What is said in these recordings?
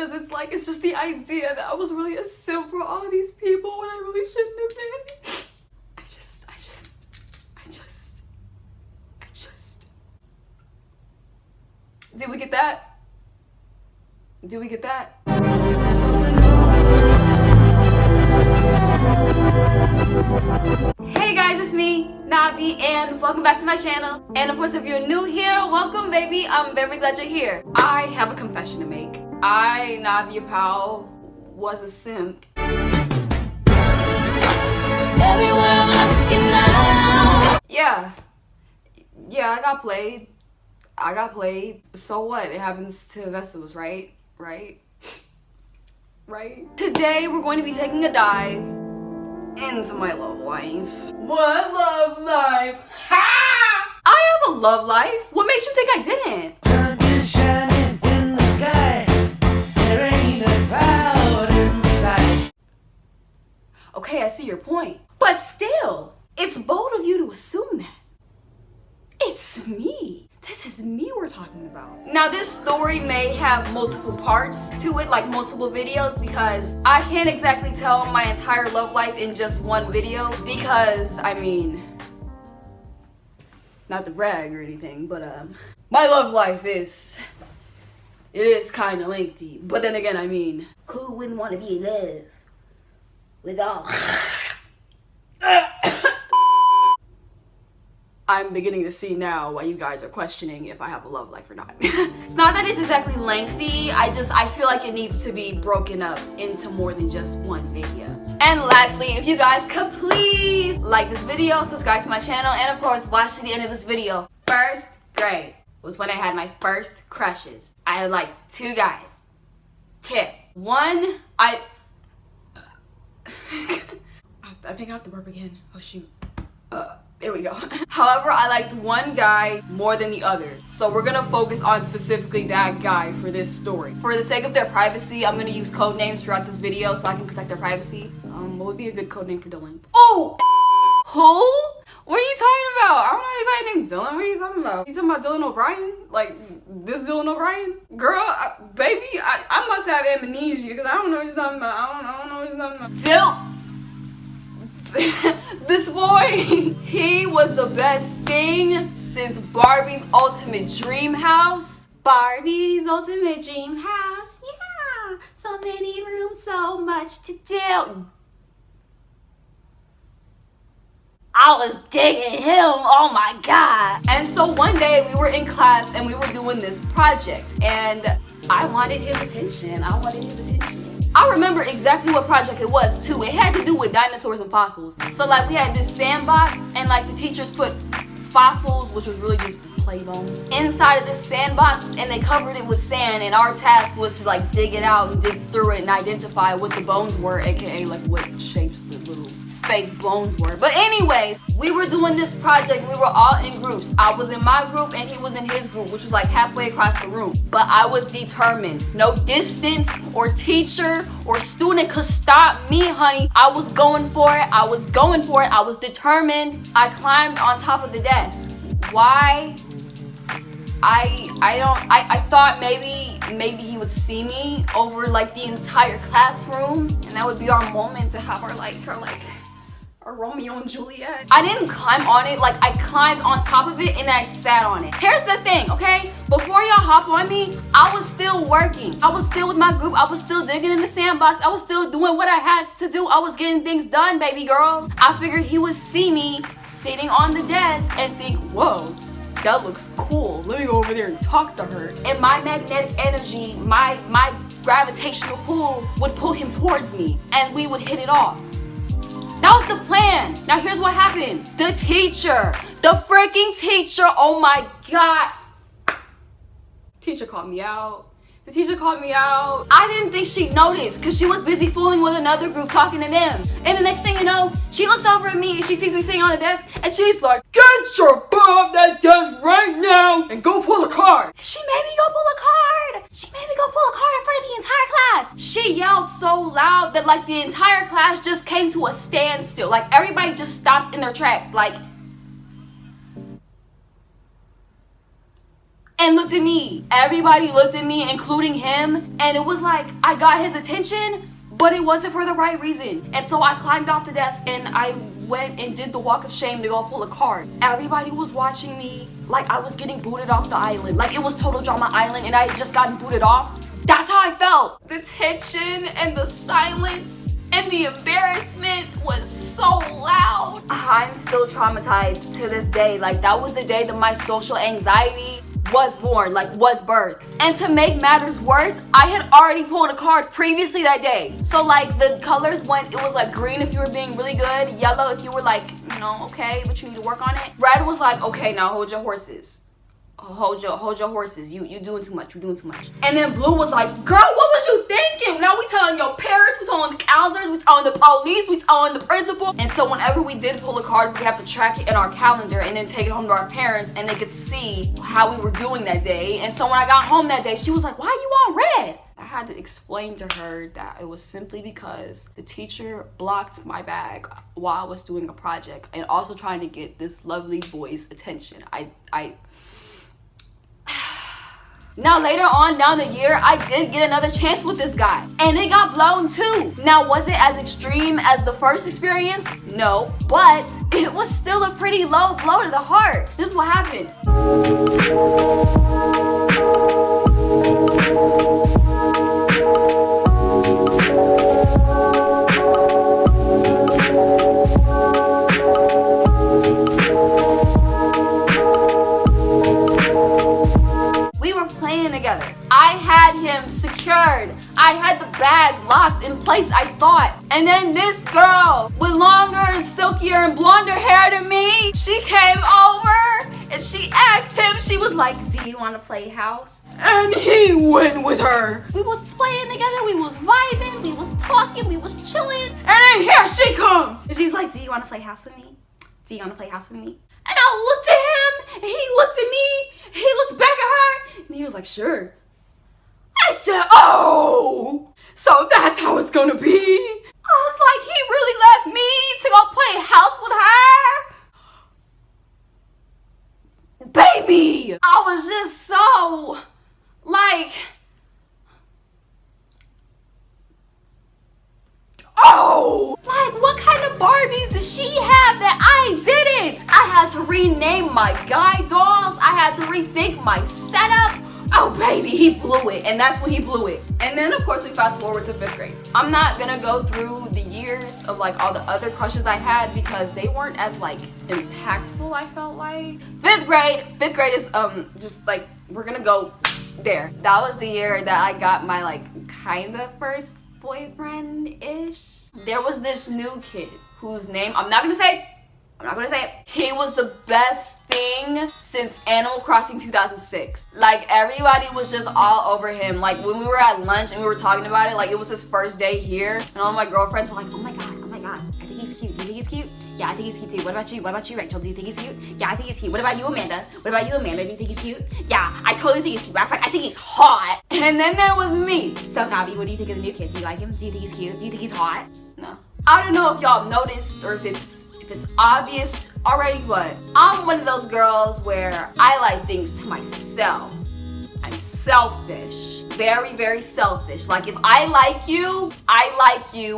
because it's like, it's just the idea that I was really a simp for all these people when I really shouldn't have been. I just. Did we get that? Did we get that? Hey guys, it's me, Navi, and welcome back to my channel. And of course, if you're new here, welcome baby. I'm very glad you're here. I have a confession to make. I, Naviapowell, was a simp. Everywhere I'm looking now. Yeah, I got played. So what? It happens to the best of us, right? Right? Today, we're going to be taking a dive into my love life. What love life? Ha! I have a love life. What makes you think I didn't? Sun is shining in the sky. There ain't a cloud in sight. Okay, I see your point. But still, it's bold of you to assume that. It's me. This is me we're talking about. Now this story may have multiple parts to it, like multiple videos, because I can't exactly tell my entire love life in just one video because, I mean, not to brag or anything, but my love life is kind of lengthy. But then again, I mean, who wouldn't want to be in love with all? I'm beginning to see now why you guys are questioning if I have a love life or not. It's not that it's exactly lengthy, I feel like it needs to be broken up into more than just one video. And lastly, if you guys could please like this video, subscribe to my channel, and of course watch to the end of this video. First grade was when I had my first crushes. I had like 2 guys. Tip. One, I think I have to burp again. Oh shoot. There we go. However, I liked one guy more than the other. So we're gonna focus on specifically that guy for this story. For the sake of their privacy, I'm gonna use code names throughout this video so I can protect their privacy. What would be a good code name for Dylan? Oh! Who? What are you talking about? I don't know anybody named Dylan. What are you talking about? You talking about Dylan O'Brien? Like, this Dylan O'Brien? Girl, baby, I must have amnesia because I don't know what you're talking about. I don't know what you're talking about. This boy, he was the best thing since Barbie's Ultimate Dream House. Barbie's Ultimate Dream House, yeah. So many rooms, so much to do. I was digging him, oh my god. And so one day we were in class and we were doing this project and I wanted his attention. I remember exactly what project it was too. It had to do with dinosaurs and fossils. So like we had this sandbox and like the teachers put fossils, which was really just play bones, inside of this sandbox and they covered it with sand, and our task was to like dig it out and dig through it and identify what the bones were, aka like what shapes the little fake bones were. But anyways, we were doing this project and we were all in groups. I was in my group and he was in his group, which was like halfway across the room. But I was determined. No distance or teacher or student could stop me, honey. I was going for it. I was determined. I climbed on top of the desk. Why? I thought maybe he would see me over like the entire classroom, and that would be our moment to have our Romeo and Juliet. I didn't climb on it, like I climbed on top of it and then I sat on it. Here's the thing, okay? Before y'all hop on me, I was still working. I was still with my group. I was still digging in the sandbox. I was still doing what I had to do. I was getting things done, baby girl. I figured he would see me sitting on the desk and think, whoa, that looks cool. Let me go over there and talk to her. And my magnetic energy, my gravitational pull would pull him towards me and we would hit it off. That was the plan. Now here's what happened. The freaking teacher, oh my god. Teacher called me out. I didn't think she'd notice because she was busy fooling with another group talking to them. And the next thing you know, she looks over at me and she sees me sitting on the desk and she's like, get your butt off that desk right now and go pull a card. She made me go pull a card in front of the entire class. She yelled so loud that like the entire class just came to a standstill. Like everybody just stopped in their tracks. Like, and looked at me. Everybody looked at me, including him, and it was like I got his attention, but it wasn't for the right reason. And so I climbed off the desk and I went and did the walk of shame to go pull a card. Everybody was watching me like I was getting booted off the island. Like it was total drama island and I had just gotten booted off. That's how I felt. The tension and the silence and the embarrassment was so loud. I'm still traumatized to this day. Like that was the day that my social anxiety was born, like was birthed. And to make matters worse, I had already pulled a card previously that day. So like the colors went, it was like green if you were being really good, yellow if you were like, you know, okay, but you need to work on it. Red was like, okay, now hold your horses. Hold your horses. You doing too much. You're doing too much. And then blue was like, girl, what was you thinking? Now we telling your parents, we telling the counselors, we telling the police, we telling the principal. And so whenever we did pull a card, we have to track it in our calendar and then take it home to our parents and they could see how we were doing that day. And so when I got home that day, she was like, why are you all red? I had to explain to her that it was simply because the teacher blocked my bag while I was doing a project and also trying to get this lovely boy's attention. Now later on down the year, I did get another chance with this guy and it got blown too. Now was it as extreme as the first experience? No, but it was still a pretty low blow to the heart. This is what happened. Together. I had him secured. I had the bag locked in place, I thought. And then this girl with longer and silkier and blonder hair than me, she came over and she asked him, she was like, do you want to play house? And he went with her. We was playing together, we was vibing, we was talking, we was chilling. And then here she come. And she's like, do you want to play house with me? Do you want to play house with me? And I looked at him, and he looked at me, he looked back at her, and he was like, sure. I said, oh, so that's how it's gonna be? I was like, he really left me to go play house with her? Baby! I was just so, like, oh! Like, what kind of Barbies does she have that I didn't? I had to rename my guy dolls. I had to rethink my setup. Oh baby, he blew it. And that's when he blew it. And then of course we fast forward to 5th grade. I'm not gonna go through the years of like all the other crushes I had because they weren't as like impactful, I felt like. 5th grade is just like, we're gonna go there. That was the year that I got my like kinda first boyfriend-ish. There was this new kid whose name, I'm not gonna say it. He was the best thing since Animal Crossing 2006. Like everybody was just all over him. Like when we were at lunch and we were talking about it, like it was his first day here and all my girlfriends were like, oh my god, I think he's cute. Do you think he's cute? Yeah, I think he's cute too. What about you, Rachel? Do you think he's cute? Yeah, I think he's cute. What about you, Amanda? Do you think he's cute? Yeah, I totally think he's cute. Matter of fact, I think he's hot. And then there was me. So Navi, what do you think of the new kid? Do you like him? Do you think he's cute? Do you think he's hot? No. I don't know if y'all noticed or if it's obvious already, but I'm one of those girls where I like things to myself. I'm selfish. Very, very selfish. Like if I like you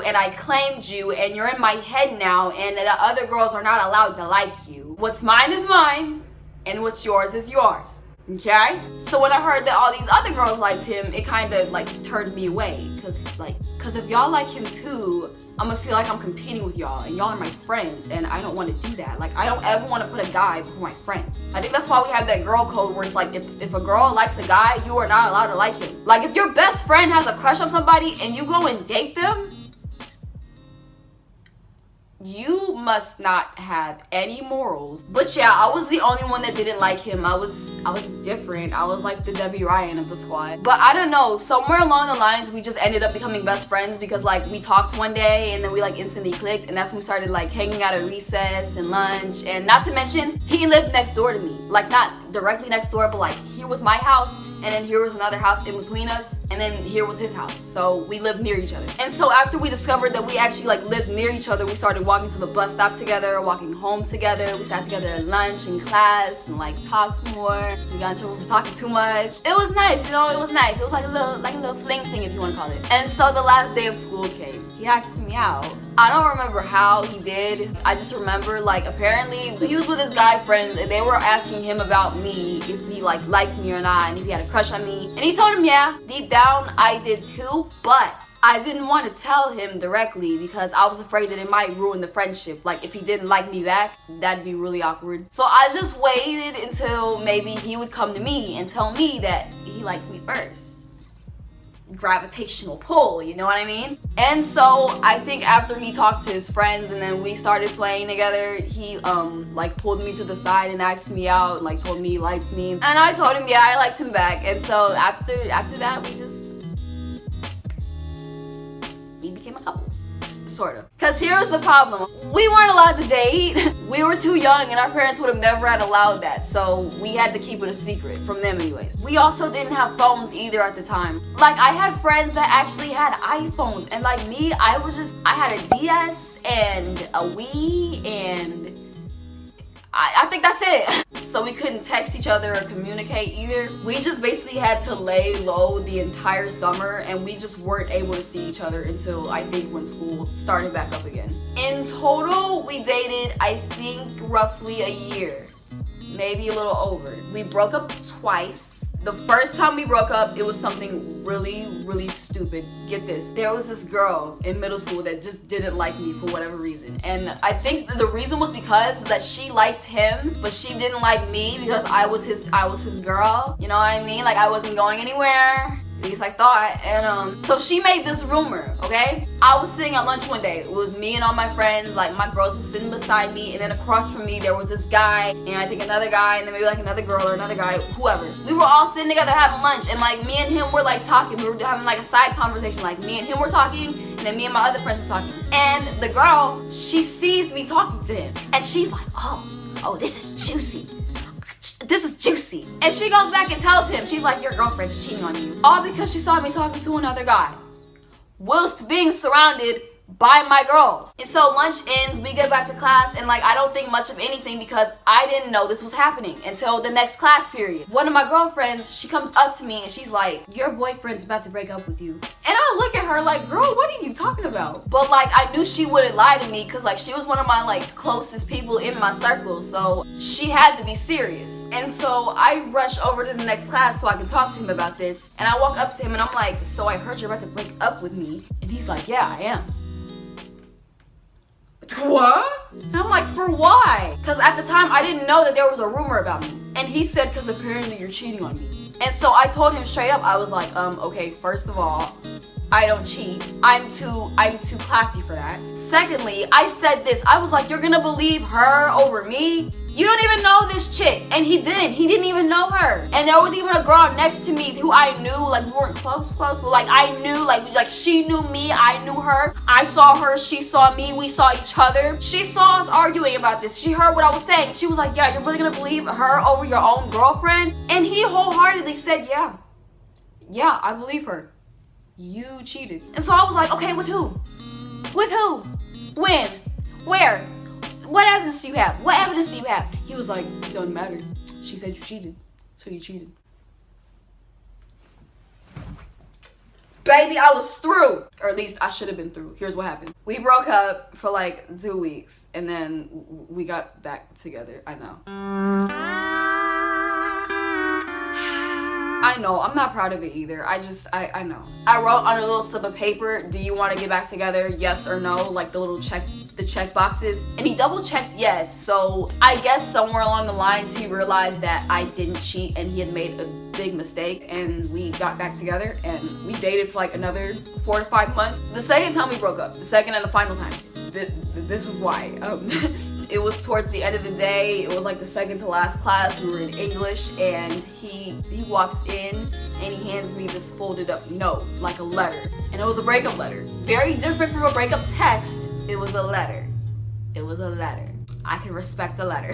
and I claimed you and you're in my head now and the other girls are not allowed to like you. What's mine is mine and what's yours is yours. Okay? So when I heard that all these other girls liked him, it kind of like turned me away. Cause if y'all like him too, I'm gonna feel like I'm competing with y'all and y'all are my friends and I don't want to do that. Like I don't ever want to put a guy before my friends. I think that's why we have that girl code where it's like if a girl likes a guy, you are not allowed to like him. Like if your best friend has a crush on somebody and you go and date them, you must not have any morals. But yeah, I was the only one that didn't like him. I was different. I was like the Debbie Ryan of the squad. But I don't know, somewhere along the lines we just ended up becoming best friends because like we talked one day and then we like instantly clicked and that's when we started like hanging out at recess and lunch. And not to mention, he lived next door to me. Like not directly next door, but like here was my house, and then here was another house in between us, and then here was his house. So we lived near each other. And so after we discovered that we actually like lived near each other, we started walking to the bus stop together, walking home together. We sat together at lunch and class and like talked more. We got in trouble for talking too much. It was nice, you know, it was nice. It was like a little fling thing, if you want to call it. And so the last day of school came. He asked me out. I don't remember how he did. I just remember like apparently he was with his guy friends and they were asking him about me, if he like liked me or not, and if he had a crush on me. And he told him yeah, deep down I did too, but I didn't want to tell him directly because I was afraid that it might ruin the friendship. Like if he didn't like me back, that'd be really awkward. So I just waited until maybe he would come to me and tell me that he liked me first. Gravitational pull, you know what I mean? And so I think after he talked to his friends and then we started playing together, he like pulled me to the side and asked me out and like told me he liked me. And I told him yeah, I liked him back. And so after that we became a couple. Sort of. Cause here was the problem. We weren't allowed to date. We were too young and our parents would have never had allowed that. So we had to keep it a secret from them anyways. We also didn't have phones either at the time. Like I had friends that actually had iPhones and like me, I had a DS and a Wii and I think that's it. So we couldn't text each other or communicate either. We just basically had to lay low the entire summer and we just weren't able to see each other until I think when school started back up again. In total, we dated I think roughly a year, maybe a little over. We broke up twice. The first time we broke up, it was something really stupid. Get this. There was this girl in middle school that just didn't like me for whatever reason. And I think the reason was because that she liked him, but she didn't like me because I was his girl. You know what I mean? Like I wasn't going anywhere. At least I thought. And so she made this rumor, okay? I was sitting at lunch one day. It was me and all my friends, like my girls were sitting beside me, and then across from me there was this guy, and I think another guy, and then maybe like another girl or another guy, whoever. We were all sitting together having lunch, and like me and him were like talking. We were having like a side conversation, like me and him were talking, and then me and my other friends were talking. And the girl, she sees me talking to him, and she's like, oh, this is juicy. This is juicy. And she goes back and tells him, she's like, your girlfriend's cheating on you. All because she saw me talking to another guy, whilst being surrounded by my girls. And so lunch ends, we get back to class, and like I don't think much of anything because I didn't know this was happening until the next class period. One of my girlfriends, she comes up to me and she's like, your boyfriend's about to break up with you. And I look at her like, girl, what are you talking about? But like I knew she wouldn't lie to me because like she was one of my like closest people in my circle, so she had to be serious. And so I rush over to the next class so I can talk to him about this, and I walk up to him and I'm like, so I heard you're about to break up with me. And he's like, yeah, I am. What? And I'm like, for why? Because at the time I didn't know that there was a rumor about me. And he said, because apparently you're cheating on me. And so I told him straight up, I was like, okay, first of all, I don't cheat. I'm too classy for that. Secondly, I said this, I was like, you're gonna believe her over me? You don't even know this chick. And he didn't even know her. And there was even a girl next to me who I knew, like we weren't close, but like I knew, like she knew me, I knew her. I saw her, she saw me, we saw each other. She saw us arguing about this. She heard what I was saying. She was like, yeah, you're really gonna believe her over your own girlfriend? And he wholeheartedly said, yeah, I believe her. You cheated. And so I was like, okay, with who? With who? When? Where? What evidence do you have? What evidence do you have? He was like, doesn't matter. She said you cheated, so you cheated. Baby, I was through. Or at least I should have been through. Here's what happened. We broke up for like 2 weeks, and then we got back together. I know, I'm not proud of it either. I know. I wrote on a little slip of paper, do you want to get back together? Yes or no? Like the check boxes. And he double checked yes. So I guess somewhere along the lines he realized that I didn't cheat and he had made a big mistake, and we got back together and we dated for like another 4 to 5 months. The second time we broke up, the second and the final time. This is why. It was towards the end of the day. It was like the second to last class. We were in English, and he walks in and he hands me this folded up note, like a letter. And it was a breakup letter. Very different from a breakup text. It was a letter. It was a letter. I can respect a letter.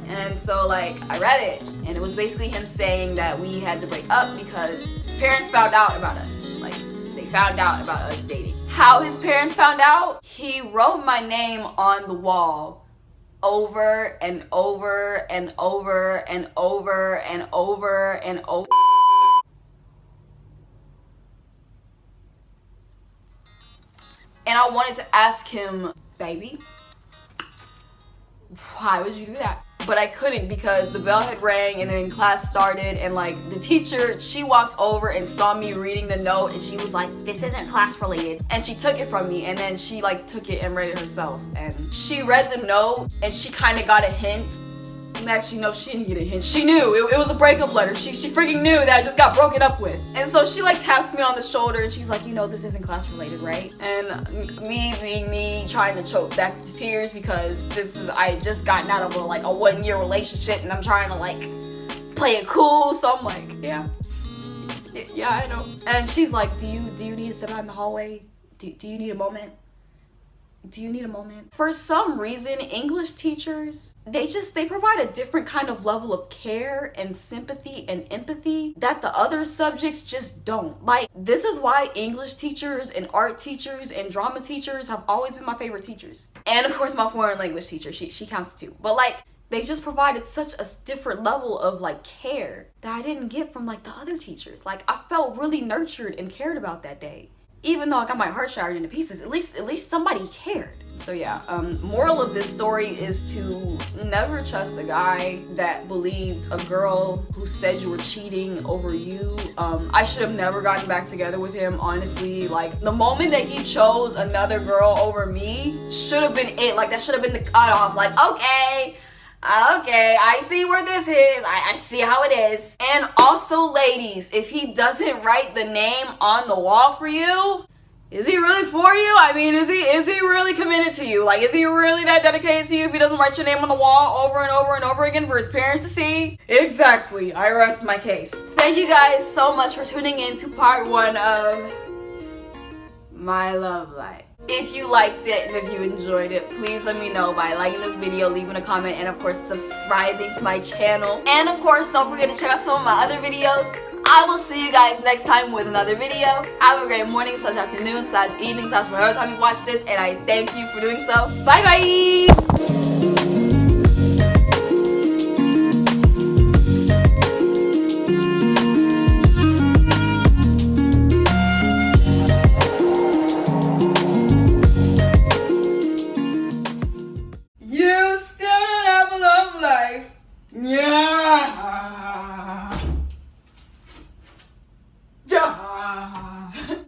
And so like I read it, and it was basically him saying that we had to break up because his parents found out about us. Like they found out about us dating. How his parents found out? He wrote my name on the wall over and over and over and over and over and over. And I wanted to ask him, baby, why would you do that? But I couldn't because the bell had rang and then class started, and like the teacher, she walked over and saw me reading the note and she was like, this isn't class related. And she took it from me, and then she like took it and read it herself. And she read the note and she kind of got a hint. And actually, no, she didn't get a hint. She knew it was a breakup letter. She freaking knew that I just got broken up with. And so she like taps me on the shoulder and she's like, you know, this isn't class related, right? And me being me, trying to choke back the tears because I just gotten out of a 1-year relationship and I'm trying to like play it cool. So I'm like, yeah, I know. And she's like, do you need to sit out in the hallway? Do you need a moment? Do you need a moment? For some reason, English teachers, they provide a different kind of level of care and sympathy and empathy that the other subjects just don't. Like, this is why English teachers and art teachers and drama teachers have always been my favorite teachers. And of course, my foreign language teacher, she counts too. But like, they just provided such a different level of like care that I didn't get from like the other teachers. Like, I felt really nurtured and cared about that day. Even though I got my heart shattered into pieces, at least somebody cared. So yeah, moral of this story is to never trust a guy that believed a girl who said you were cheating over you. I should have never gotten back together with him, honestly. Like, the moment that he chose another girl over me should have been it. Like, that should have been the cutoff. Like, okay, I see where this is. I see how it is. And also, ladies, if he doesn't write the name on the wall for you, is he really for you? I mean, is he really committed to you? Like, is he really that dedicated to you if he doesn't write your name on the wall over and over and over again for his parents to see? Exactly. I rest my case. Thank you guys so much for tuning in to part 1 of my love life. If you liked it and if you enjoyed it, please let me know by liking this video, leaving a comment, and of course subscribing to my channel. And of course, don't forget to check out some of my other videos. I will see you guys next time with another video. Have a great morning, /afternoon, /evening, whatever time you watch this, and I thank you for doing so. Bye bye!